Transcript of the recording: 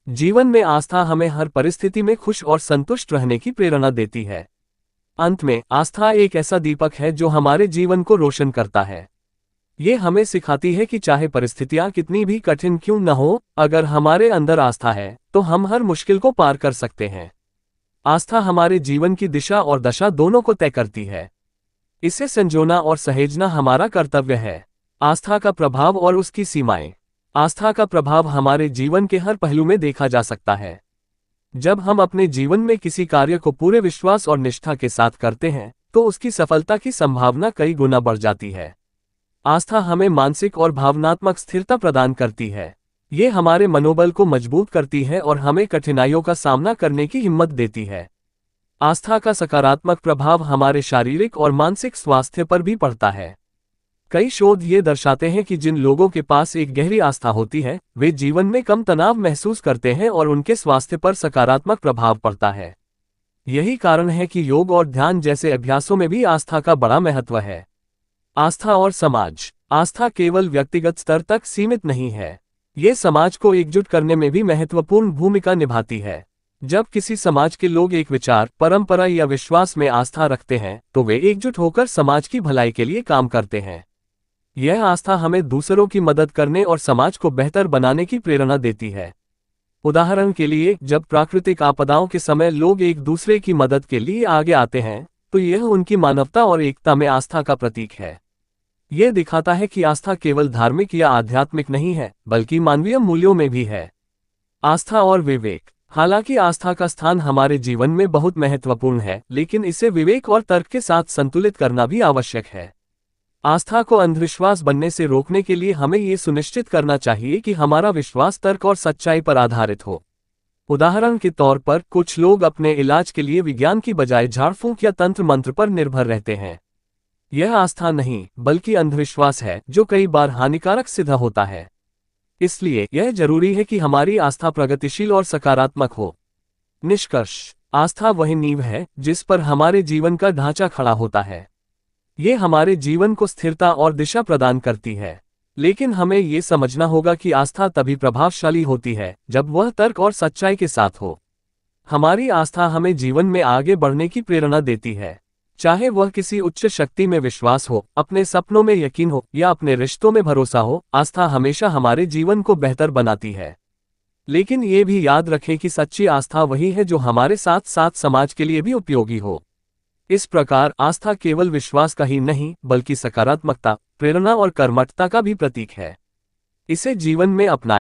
जीवन में आस्था हमें हर परिस्थिति में खुश और संतुष्ट रहने की प्रेरणा देती है। अंत में आस्था एक ऐसा दीपक है जो हमारे जीवन को रोशन करता है। ये हमें सिखाती है कि चाहे परिस्थितियां कितनी भी कठिन क्यों न हो, अगर हमारे अंदर आस्था है तो हम हर मुश्किल को पार कर सकते हैं। आस्था हमारे जीवन की दिशा और दशा दोनों को तय करती है। इसे संजोना और सहेजना हमारा कर्तव्य है। आस्था का प्रभाव और उसकी सीमाएं। आस्था का प्रभाव हमारे जीवन के हर पहलू में देखा जा सकता है। जब हम अपने जीवन में किसी कार्य को पूरे विश्वास और निष्ठा के साथ करते हैं तो उसकी सफलता की संभावना कई गुना बढ़ जाती है। आस्था हमें मानसिक और भावनात्मक स्थिरता प्रदान करती है। ये हमारे मनोबल को मजबूत करती है और हमें कठिनाइयों का सामना करने की हिम्मत देती है। आस्था का सकारात्मक प्रभाव हमारे शारीरिक और मानसिक स्वास्थ्य पर भी पड़ता है। कई शोध ये दर्शाते हैं कि जिन लोगों के पास एक गहरी आस्था होती है वे जीवन में कम तनाव महसूस करते हैं और उनके स्वास्थ्य पर सकारात्मक प्रभाव पड़ता है। यही कारण है कि योग और ध्यान जैसे अभ्यासों में भी आस्था का बड़ा महत्व है। आस्था और समाज। आस्था केवल व्यक्तिगत स्तर तक सीमित नहीं है, ये समाज को एकजुट करने में भी महत्वपूर्ण भूमिका निभाती है। जब किसी समाज के लोग एक विचार, परंपरा या विश्वास में आस्था रखते हैं तो वे एकजुट होकर समाज की भलाई के लिए काम करते हैं। यह आस्था हमें दूसरों की मदद करने और समाज को बेहतर बनाने की प्रेरणा देती है। उदाहरण के लिए, जब प्राकृतिक आपदाओं के समय लोग एक दूसरे की मदद के लिए आगे आते हैं तो यह उनकी मानवता और एकता में आस्था का प्रतीक है। यह दिखाता है कि आस्था केवल धार्मिक या आध्यात्मिक नहीं है बल्कि मानवीय मूल्यों में भी है। आस्था और विवेक। हालांकि आस्था का स्थान हमारे जीवन में बहुत महत्वपूर्ण है, लेकिन इसे विवेक और तर्क के साथ संतुलित करना भी आवश्यक है। आस्था को अंधविश्वास बनने से रोकने के लिए हमें ये सुनिश्चित करना चाहिए कि हमारा विश्वास तर्क और सच्चाई पर आधारित हो। उदाहरण के तौर पर, कुछ लोग अपने इलाज के लिए विज्ञान की बजाय झाड़फूंक या तंत्र मंत्र पर निर्भर रहते हैं। यह आस्था नहीं बल्कि अंधविश्वास है जो कई बार हानिकारक सिद्ध होता है। इसलिए यह जरूरी है कि हमारी आस्था प्रगतिशील और सकारात्मक हो। निष्कर्ष। आस्था वही नींव है जिस पर हमारे जीवन का ढांचा खड़ा होता है। ये हमारे जीवन को स्थिरता और दिशा प्रदान करती है, लेकिन हमें ये समझना होगा कि आस्था तभी प्रभावशाली होती है जब वह तर्क और सच्चाई के साथ हो। हमारी आस्था हमें जीवन में आगे बढ़ने की प्रेरणा देती है। चाहे वह किसी उच्च शक्ति में विश्वास हो, अपने सपनों में यकीन हो या अपने रिश्तों में भरोसा हो, आस्था हमेशा हमारे जीवन को बेहतर बनाती है। लेकिन ये भी याद रखें कि सच्ची आस्था वही है जो हमारे साथ साथ समाज के लिए भी उपयोगी हो। इस प्रकार आस्था केवल विश्वास का ही नहीं बल्कि सकारात्मकता, प्रेरणा और कर्मठता का भी प्रतीक है। इसे जीवन में अपनाएं